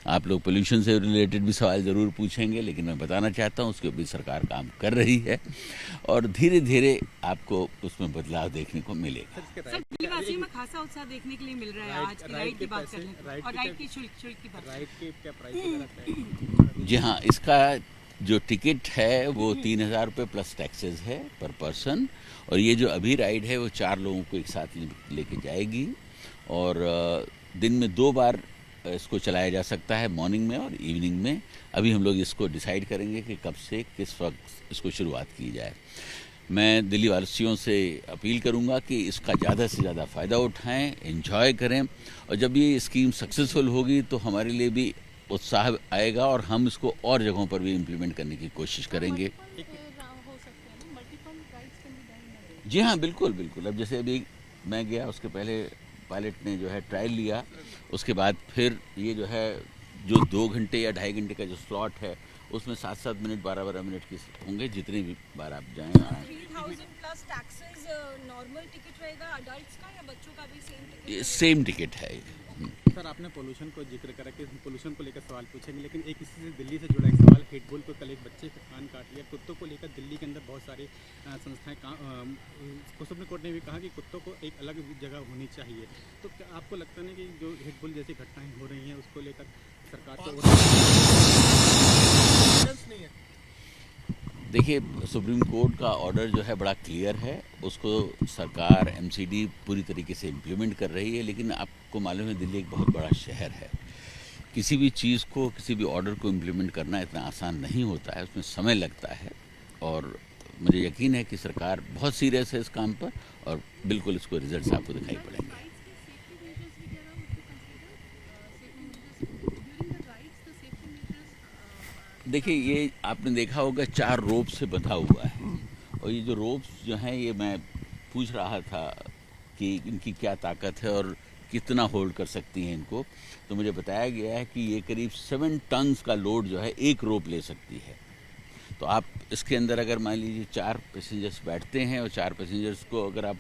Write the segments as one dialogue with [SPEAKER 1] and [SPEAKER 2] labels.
[SPEAKER 1] आप लोग पोल्यूशन से रिलेटेड भी सवाल ज़रूर पूछेंगे, लेकिन मैं बताना चाहता हूँ उसके ऊपर सरकार काम कर रही है और धीरे धीरे आपको उसमें बदलाव देखने को मिलेगा।
[SPEAKER 2] सर, दिल्लीवासियों में खासा उत्साह देखने के लिए मिल रहा है। आज की राइड की बात करें और राइड की शुल्क की बात,
[SPEAKER 3] राइड के क्या प्राइस?
[SPEAKER 1] जी हाँ, इसका जो टिकट है वो 3,000 रुपये प्लस टैक्सेस है पर पर्सन, और ये जो अभी राइड है वो 4 लोगों को एक साथ लेके जाएगी और दिन में 2 बार इसको चलाया जा सकता है, मॉर्निंग में और इवनिंग में। अभी हम लोग इसको डिसाइड करेंगे कि कब से किस वक्त इसको शुरुआत की जाए। मैं दिल्ली वासियों से अपील करूंगा कि इसका ज़्यादा से ज़्यादा फ़ायदा उठाएं, एंजॉय करें, और जब ये स्कीम सक्सेसफुल होगी तो हमारे लिए भी उत्साह आएगा और हम इसको और जगहों पर भी इम्प्लीमेंट करने की कोशिश करेंगे। जी हाँ, बिल्कुल बिल्कुल। अब जैसे अभी मैं गया, उसके पहले पायलट ने जो है ट्रायल लिया, उसके बाद फिर ये जो है जो 2 घंटे या 2.5 घंटे का जो स्लॉट है उसमें 7-7 मिनट 12-12 मिनट की होंगे, जितनी भी बार आप जाएँ।
[SPEAKER 2] 3000 प्लस टैक्सेस नॉर्मल टिकट रहेगा अडल्ट्स का या बच्चों का भी सेम टिकट?
[SPEAKER 1] ये सेम टिकट है।
[SPEAKER 3] सर, आपने पोल्यूशन को जिक्र करा कि पोल्यूशन को लेकर सवाल पूछेंगे, लेकिन एक इसी से दिल्ली से जुड़ा एक सवाल, हिटबुल को कल एक बच्चे का कान काट लिया। कुत्तों को लेकर दिल्ली के अंदर बहुत सारी संस्थाएं सुप्रीम कोर्ट ने भी कहा कि कुत्तों को एक अलग जगह होनी चाहिए। तो क्या आपको लगता नहीं कि जो हिटबुल जैसी घटनाएं हो रही हैं उसको लेकर सरकार को नहीं है?
[SPEAKER 1] देखिए, सुप्रीम कोर्ट का ऑर्डर जो है बड़ा क्लियर है, उसको सरकार एमसीडी पूरी तरीके से इम्प्लीमेंट कर रही है। लेकिन आपको मालूम है दिल्ली एक बहुत बड़ा शहर है, किसी भी चीज़ को, किसी भी ऑर्डर को इम्प्लीमेंट करना इतना आसान नहीं होता है, उसमें समय लगता है। और मुझे यकीन है कि सरकार बहुत सीरियस है इस काम पर और बिल्कुल इसको रिजल्ट्स आपको दिखाई पड़ेंगे। देखिए, ये आपने देखा होगा 4 रोप से बंधा हुआ है, और ये जो रोप्स जो हैं, ये मैं पूछ रहा था कि इनकी क्या ताकत है और कितना होल्ड कर सकती हैं इनको, तो मुझे बताया गया है कि ये करीब 7 टन्स का लोड जो है एक रोप ले सकती है। तो आप इसके अंदर अगर मान लीजिए 4 पैसेंजर्स बैठते हैं और 4 पैसेंजर्स को अगर आप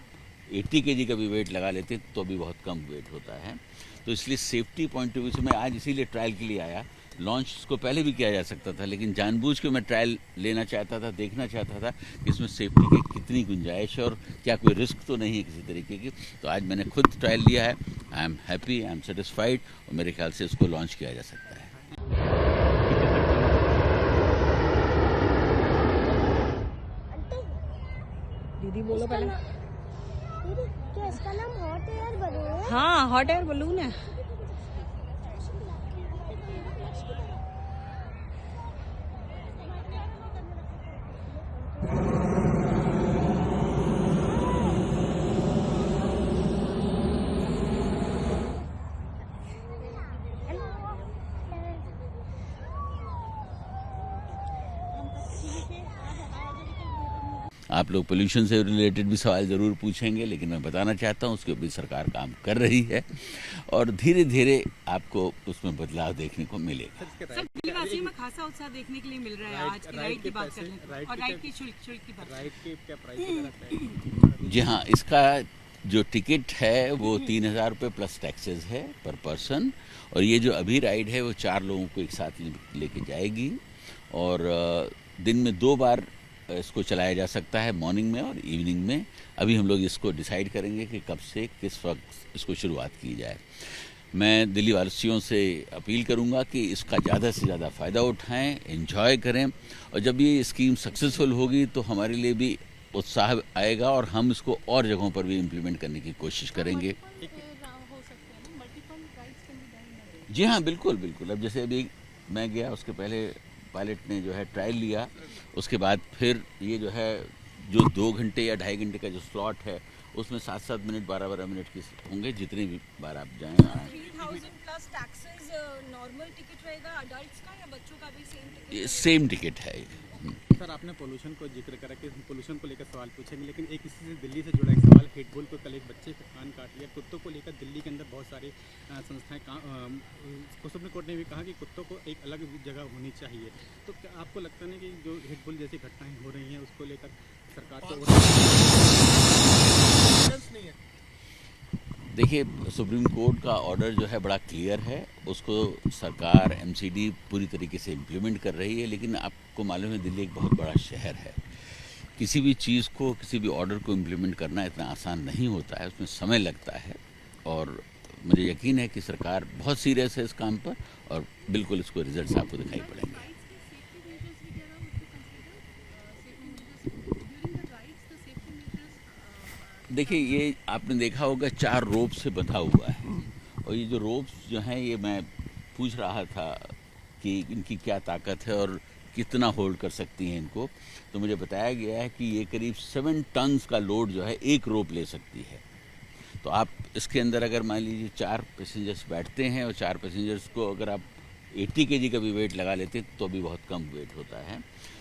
[SPEAKER 1] 80 केजी का भी वेट लगा लेते हैं तो भी बहुत कम वेट होता है। तो इसलिए सेफ्टी पॉइंट ऑफ व्यू से मैं आज इसीलिए ट्रायल के लिए आया। लॉन्च इसको पहले भी किया जा सकता था, लेकिन जानबूझ के मैं ट्रायल लेना चाहता था, देखना चाहता था कि इसमें सेफ्टी की कितनी गुंजाइश है और क्या कोई रिस्क तो नहीं है किसी तरीके की। तो आज मैंने खुद ट्रायल लिया है। I am happy, I am satisfied, और मेरे ख्याल से इसको लॉन्च किया जा सकता है।
[SPEAKER 2] दीदी बोलो पहले।
[SPEAKER 4] क्या इसका नाम हॉट एयर बलून है?
[SPEAKER 2] हाँ, हॉट एयर बलून है।
[SPEAKER 1] आप लोग पोल्यूशन से रिलेटेड भी सवाल ज़रूर पूछेंगे, लेकिन मैं बताना चाहता हूँ उसके ऊपर सरकार काम कर रही है और धीरे धीरे आपको उसमें बदलाव देखने को मिलेगा।
[SPEAKER 2] सर, दिल्लीवासियों में खासा उत्साह देखने के लिए मिल रहा है। आज की राइड की बात करें और राइड की शुल्क की बात,
[SPEAKER 3] राइड के क्या प्राइस?
[SPEAKER 1] जी हाँ, इसका जो टिकट है वो 3,000 रुपये प्लस टैक्सेस है पर पर्सन, और ये जो अभी राइड है वो 4 लोगों को एक साथ लेके जाएगी और दिन में 2 बार इसको चलाया जा सकता है, मॉर्निंग में और इवनिंग में। अभी हम लोग इसको डिसाइड करेंगे कि कब से किस वक्त इसको शुरुआत की जाए। मैं दिल्ली वासियों से अपील करूंगा कि इसका ज़्यादा से ज़्यादा फ़ायदा उठाएं, एंजॉय करें, और जब ये स्कीम सक्सेसफुल होगी तो हमारे लिए भी उत्साह आएगा और हम इसको और जगहों पर भी इम्प्लीमेंट करने की कोशिश करेंगे। जी हाँ, बिल्कुल बिल्कुल। अब जैसे अभी मैं गया, उसके पहले पायलट ने जो है ट्रायल लिया, उसके बाद फिर ये जो है जो 2 घंटे या 2.5 घंटे का जो स्लॉट है उसमें 7-7 मिनट 12-12 मिनट की होंगे, जितनी भी बार आप जाएँ।
[SPEAKER 2] 3000 प्लस टैक्सेस नॉर्मल टिकट रहेगा अडल्ट्स का या बच्चों का भी सेम टिकट?
[SPEAKER 1] ये सेम टिकट है।
[SPEAKER 3] सर, आपने पोल्यूशन को जिक्र करा कि पोल्यूशन को लेकर सवाल पूछेंगे, लेकिन एक इसी से दिल्ली से जुड़ा एक सवाल, हिटबुल को कल एक बच्चे का कान काट लिया। कुत्तों को लेकर दिल्ली के अंदर बहुत सारी संस्थाएं सुप्रीम कोर्ट ने भी कहा कि कुत्तों को एक अलग जगह होनी चाहिए। तो क्या आपको लगता नहीं कि जो हिटबुल जैसी घटनाएं हो रही हैं उसको लेकर सरकार को नहीं है?
[SPEAKER 1] देखिए, सुप्रीम कोर्ट का ऑर्डर जो है बड़ा क्लियर है, उसको सरकार एमसीडी पूरी तरीके से इम्प्लीमेंट कर रही है। लेकिन आपको मालूम है दिल्ली एक बहुत बड़ा शहर है, किसी भी चीज़ को, किसी भी ऑर्डर को इम्प्लीमेंट करना इतना आसान नहीं होता है, उसमें समय लगता है। और मुझे यकीन है कि सरकार बहुत सीरियस है इस काम पर और बिल्कुल इसको रिजल्ट्स आपको दिखाई पड़ेंगे। देखिए, ये आपने देखा होगा 4 रोप से बंधा हुआ है और ये जो रोप्स जो हैं, ये मैं पूछ रहा था कि इनकी क्या ताकत है और कितना होल्ड कर सकती हैं इनको। तो मुझे बताया गया है कि ये करीब 7 टन्स का लोड जो है एक रोप ले सकती है। तो आप इसके अंदर अगर मान लीजिए 4 पैसेंजर्स बैठते हैं और 4 पैसेंजर्स को अगर आप 80 kg का भी वेट लगा लेते हैं तो भी बहुत कम वेट होता है।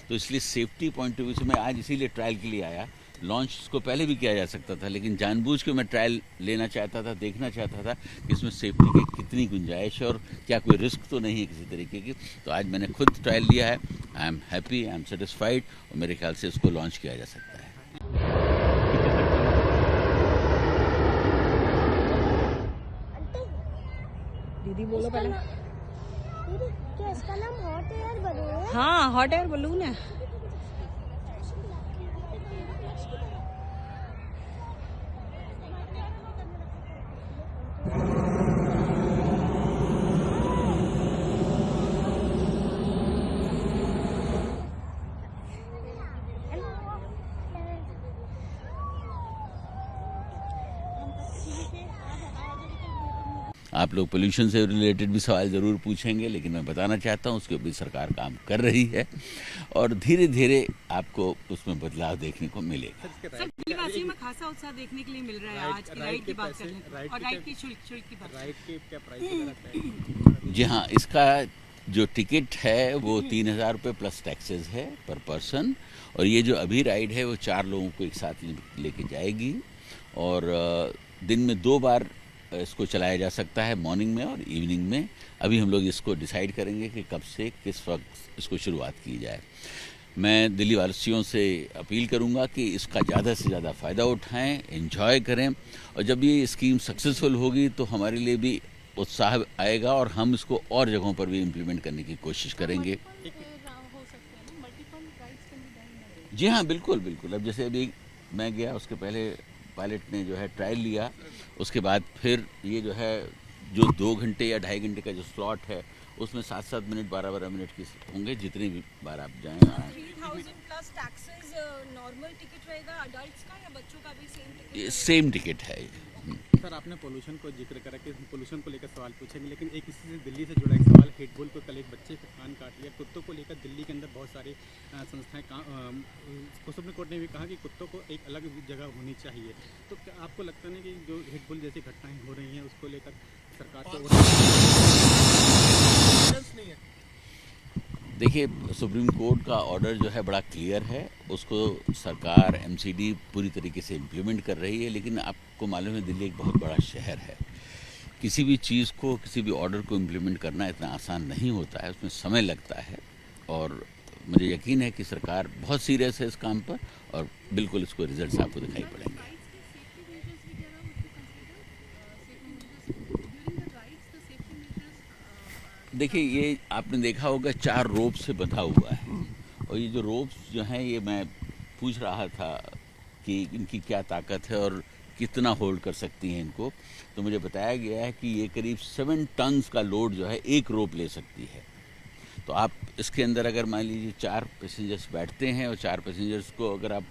[SPEAKER 1] तो इसलिए सेफ्टी पॉइंट ऑफ व्यू से मैं आज इसीलिए ट्रायल के लिए आया। लॉन्च इसको पहले भी किया जा सकता था, लेकिन जानबूझ के मैं ट्रायल लेना चाहता था, देखना चाहता था कि इसमें सेफ्टी की कितनी गुंजाइश है और क्या कोई रिस्क तो नहीं है किसी तरीके की। तो आज मैंने खुद ट्रायल लिया है। I am happy, I am satisfied और मेरे ख्याल से इसको लॉन्च किया जा सकता है।
[SPEAKER 2] दीदी बोलो पहले।
[SPEAKER 4] दीदी, क्या इसका नाम हॉट एयर बलून है?
[SPEAKER 2] हाँ, हॉट एयर बलून है।
[SPEAKER 1] आप लोग पोल्यूशन से रिलेटेड भी सवाल ज़रूर पूछेंगे, लेकिन मैं बताना चाहता हूँ उसके ऊपर सरकार काम कर रही है और धीरे धीरे आपको उसमें बदलाव देखने को मिलेगा।
[SPEAKER 2] सर, दिल्लीवासियों में खासा उत्साह देखने के लिए मिल रहा है आज की राइड की बात करें और राइड की शुल्क की बात।
[SPEAKER 3] राइड के क्या प्राइस?
[SPEAKER 1] जी हाँ, इसका जो टिकट है वो 3,000 रुपये प्लस टैक्सेस है पर पर्सन। और ये जो अभी राइड है वो 4 लोगों को एक साथ लेके जाएगी और दिन में 2 बार इसको चलाया जा सकता है, मॉर्निंग में और इवनिंग में। अभी हम लोग इसको डिसाइड करेंगे कि कब से किस वक्त इसको शुरुआत की जाए। मैं दिल्ली वासियों से अपील करूंगा कि इसका ज़्यादा से ज़्यादा फ़ायदा उठाएं, एंजॉय करें और जब ये स्कीम सक्सेसफुल होगी तो हमारे लिए भी उत्साह आएगा और हम इसको और जगहों पर भी इम्प्लीमेंट करने की कोशिश करेंगे। जी हाँ, बिल्कुल बिल्कुल। अब जैसे अभी मैं गया, उसके पहले पायलट ने जो है ट्रायल लिया, उसके बाद फिर ये जो है जो 2 घंटे या 2.5 घंटे का जो स्लॉट है उसमें 7-7 मिनट 12-12 मिनट की होंगे, जितनी भी बार आप जाएँ।
[SPEAKER 2] 3000 प्लस टैक्सेस नॉर्मल टिकट रहेगा अडल्ट्स का या बच्चों का भी सेम टिकट?
[SPEAKER 1] ये सेम टिकट है।
[SPEAKER 3] सर, आपने पोल्यूशन को जिक्र करा कि पोल्यूशन को लेकर सवाल पूछेंगे, लेकिन एक इसी से दिल्ली से जुड़ा एक सवाल। हिटबुल को कल एक बच्चे का कान काट लिया। कुत्तों को लेकर दिल्ली के अंदर बहुत सारी संस्थाएं सुप्रीम कोर्ट ने भी कहा कि कुत्तों को एक अलग जगह होनी चाहिए। तो क्या आपको लगता नहीं कि जो हिटबुल जैसी घटनाएं हो रही हैं उसको लेकर सरकार को नहीं है?
[SPEAKER 1] देखिए, सुप्रीम कोर्ट का ऑर्डर जो है बड़ा क्लियर है, उसको सरकार एमसीडी पूरी तरीके से इम्प्लीमेंट कर रही है। लेकिन आपको मालूम है दिल्ली एक बहुत बड़ा शहर है, किसी भी चीज़ को, किसी भी ऑर्डर को इम्प्लीमेंट करना इतना आसान नहीं होता है, उसमें समय लगता है। और मुझे यकीन है कि सरकार बहुत सीरियस है इस काम पर और बिल्कुल इसको रिजल्ट्स आपको दिखाई पड़ेंगे। देखिए, ये आपने देखा होगा 4 रोप से बंधा हुआ है और ये जो रोप्स जो हैं, ये मैं पूछ रहा था कि इनकी क्या ताकत है और कितना होल्ड कर सकती हैं इनको। तो मुझे बताया गया है कि ये करीब 7 टन्स का लोड जो है एक रोप ले सकती है। तो आप इसके अंदर अगर मान लीजिए 4 पैसेंजर्स बैठते हैं और 4 पैसेंजर्स को अगर आप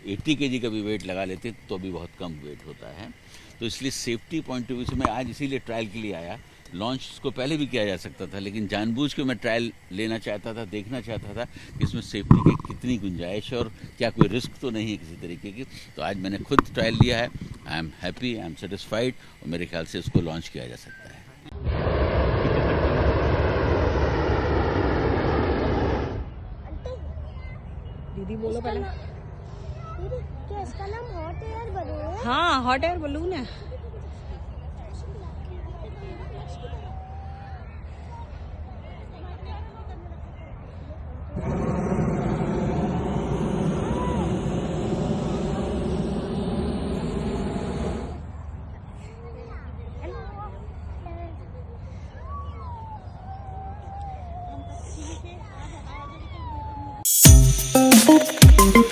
[SPEAKER 1] 80 kg का भी वेट लगा लेते हैं तो भी बहुत कम वेट होता है। तो इसलिए सेफ्टी पॉइंट ऑफ व्यू से मैं आज इसीलिए ट्रायल के लिए आया। लॉन्च इसको पहले भी किया जा सकता था, लेकिन जानबूझ के मैं ट्रायल लेना चाहता था, देखना चाहता था कि इसमें सेफ्टी की कितनी गुंजाइश है और क्या कोई रिस्क तो नहीं है किसी तरीके की। तो आज मैंने खुद ट्रायल लिया है। I am happy, I am satisfied और मेरे ख्याल से इसको लॉन्च किया जा सकता है।
[SPEAKER 2] दीदी बोलो पहले।
[SPEAKER 4] दीदी, क्या इसका नाम हॉट एयर बलून है?
[SPEAKER 2] हाँ, हॉट एयर बलून है।
[SPEAKER 4] है।